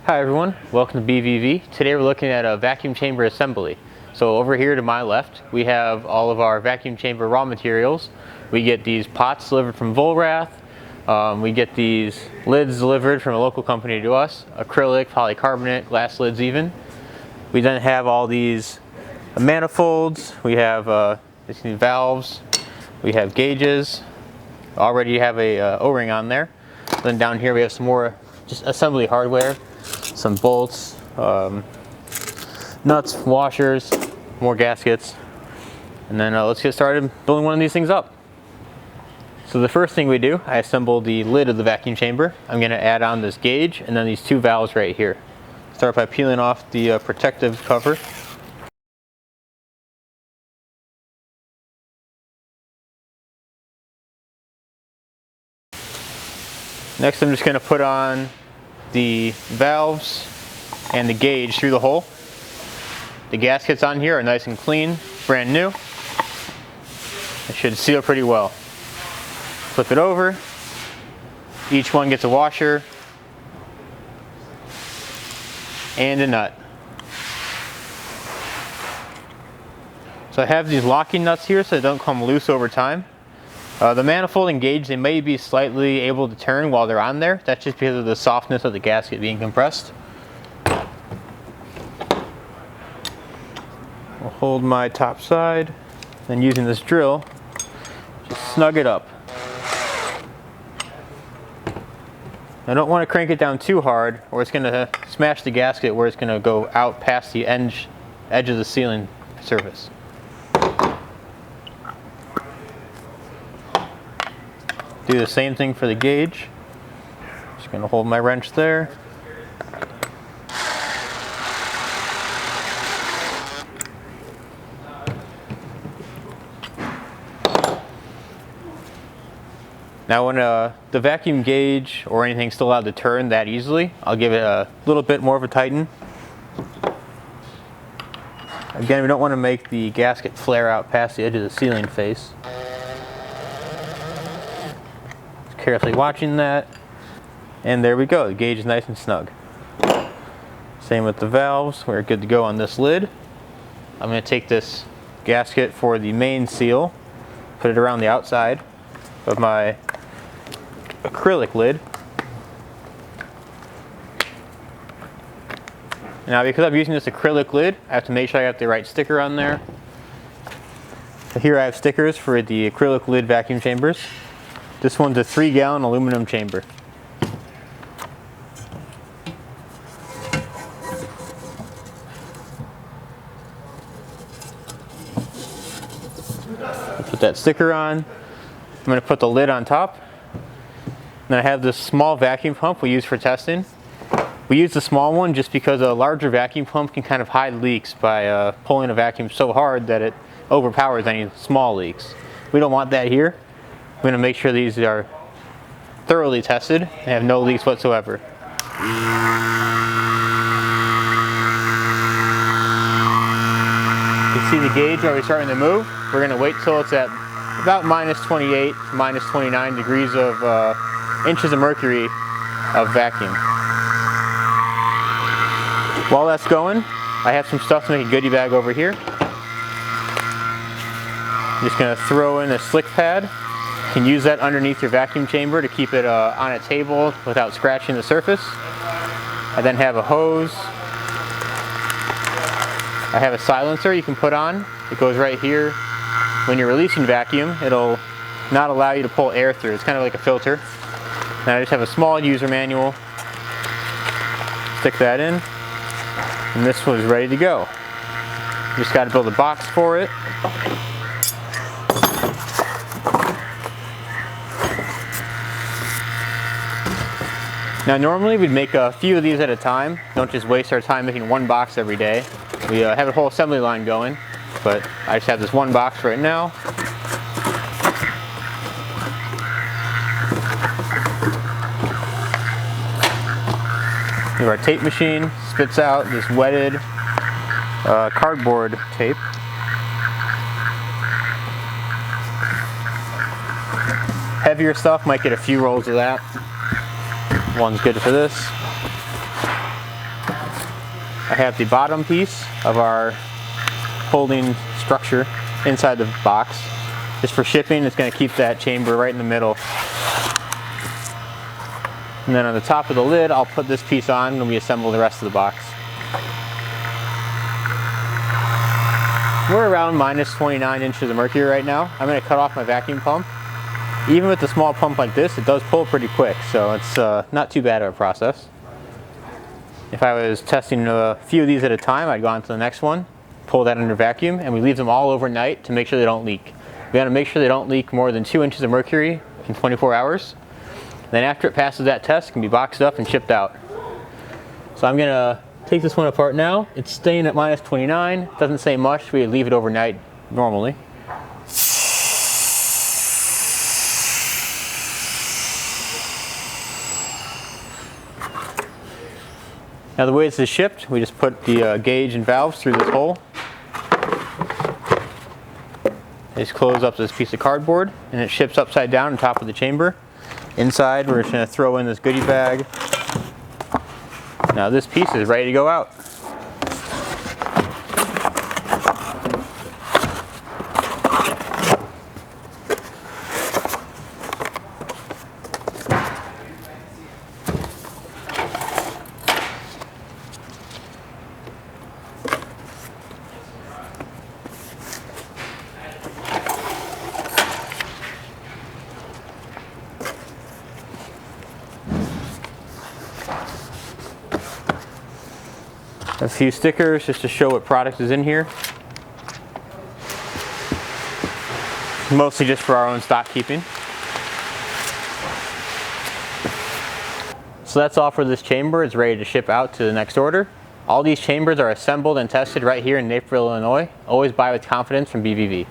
Hi everyone, welcome to BVV. Today we're looking at a vacuum chamber assembly. So over here to my left, we have all of our vacuum chamber raw materials. We get these pots delivered from Volrath. We get these lids delivered from a local company to us, acrylic, polycarbonate, glass lids even. We then have all these manifolds. We have these valves. We have gauges. Already have a O-ring on there. Then down here we have some more just assembly hardware. Some bolts, nuts, washers, more gaskets, and then let's get started building one of these things up. So the first thing we do, I assemble the lid of the vacuum chamber. I'm going to add on this gauge and then these two valves right here. Start by peeling off the protective cover. Next I'm just going to put on the valves and the gauge through the hole. The gaskets on here are nice and clean, brand new. It should seal pretty well. Flip it over. Each one gets a washer and a nut. So I have these locking nuts here so they don't come loose over time. The manifold and gauge, they may be slightly able to turn while they're on there. That's just because of the softness of the gasket being compressed. I'll hold my top side, then using this drill, just snug it up. I don't want to crank it down too hard or it's going to smash the gasket where it's going to go out past the edge of the sealing surface. Do the same thing for the gauge. Just going to hold my wrench there. Now when the vacuum gauge or anything's still allowed to turn that easily, I'll give it a little bit more of a tighten. Again, we don't want to make the gasket flare out past the edge of the sealing face. Carefully watching that, and there we go, the gauge is nice and snug. Same with the valves, we're good to go on this lid. I'm going to take this gasket for the main seal, put it around the outside of my acrylic lid. Now because I'm using this acrylic lid, I have to make sure I got the right sticker on there. So here I have stickers for the acrylic lid vacuum chambers. This one's a 3-gallon aluminum chamber. Put that sticker on. I'm going to put the lid on top. Then I have this small vacuum pump we use for testing. We use the small one just because a larger vacuum pump can kind of hide leaks by pulling a vacuum so hard that it overpowers any small leaks. We don't want that here. I'm going to make sure these are thoroughly tested and have no leaks whatsoever. You see the gauge already starting to move. We're going to wait till it's at about -28, -29 degrees of inches of mercury of vacuum. While that's going, I have some stuff to make a goodie bag over here. I'm just going to throw in a slick pad. You can use that underneath your vacuum chamber to keep it on a table without scratching the surface. I then have a hose. I have a silencer you can put on. It goes right here. When you're releasing vacuum, it'll not allow you to pull air through. It's kind of like a filter. And I just have a small user manual. Stick that in. And this one's ready to go. You just got to build a box for it. Now normally we'd make a few of these at a time. Don't just waste our time making one box every day. We have a whole assembly line going, but I just have this one box right now. We have our tape machine, spits out this wetted cardboard tape. Heavier stuff might get a few rolls of that. One's good for this. I have the bottom piece of our holding structure inside the box. Just for shipping, it's going to keep that chamber right in the middle. And then on the top of the lid, I'll put this piece on when we assemble the rest of the box. We're around minus 29 inches of mercury right now. I'm going to cut off my vacuum pump. Even with a small pump like this, it does pull pretty quick, so it's not too bad of a process. If I was testing a few of these at a time, I'd go on to the next one, pull that under vacuum, and we leave them all overnight to make sure they don't leak. We want to make sure they don't leak more than 2 inches of mercury in 24 hours. Then after it passes that test, it can be boxed up and shipped out. So I'm going to take this one apart now. It's staying at minus 29. It doesn't say much. We leave it overnight normally. Now the way this is shipped, we just put the gauge and valves through this hole. Just close up this piece of cardboard, and it ships upside down on top of the chamber. Inside, we're just going to throw in this goodie bag. Now this piece is ready to go out. A few stickers just to show what product is in here. Mostly just for our own stock keeping. So that's all for this chamber. It's ready to ship out to the next order. All these chambers are assembled and tested right here in Naperville, Illinois. Always buy with confidence from BVV.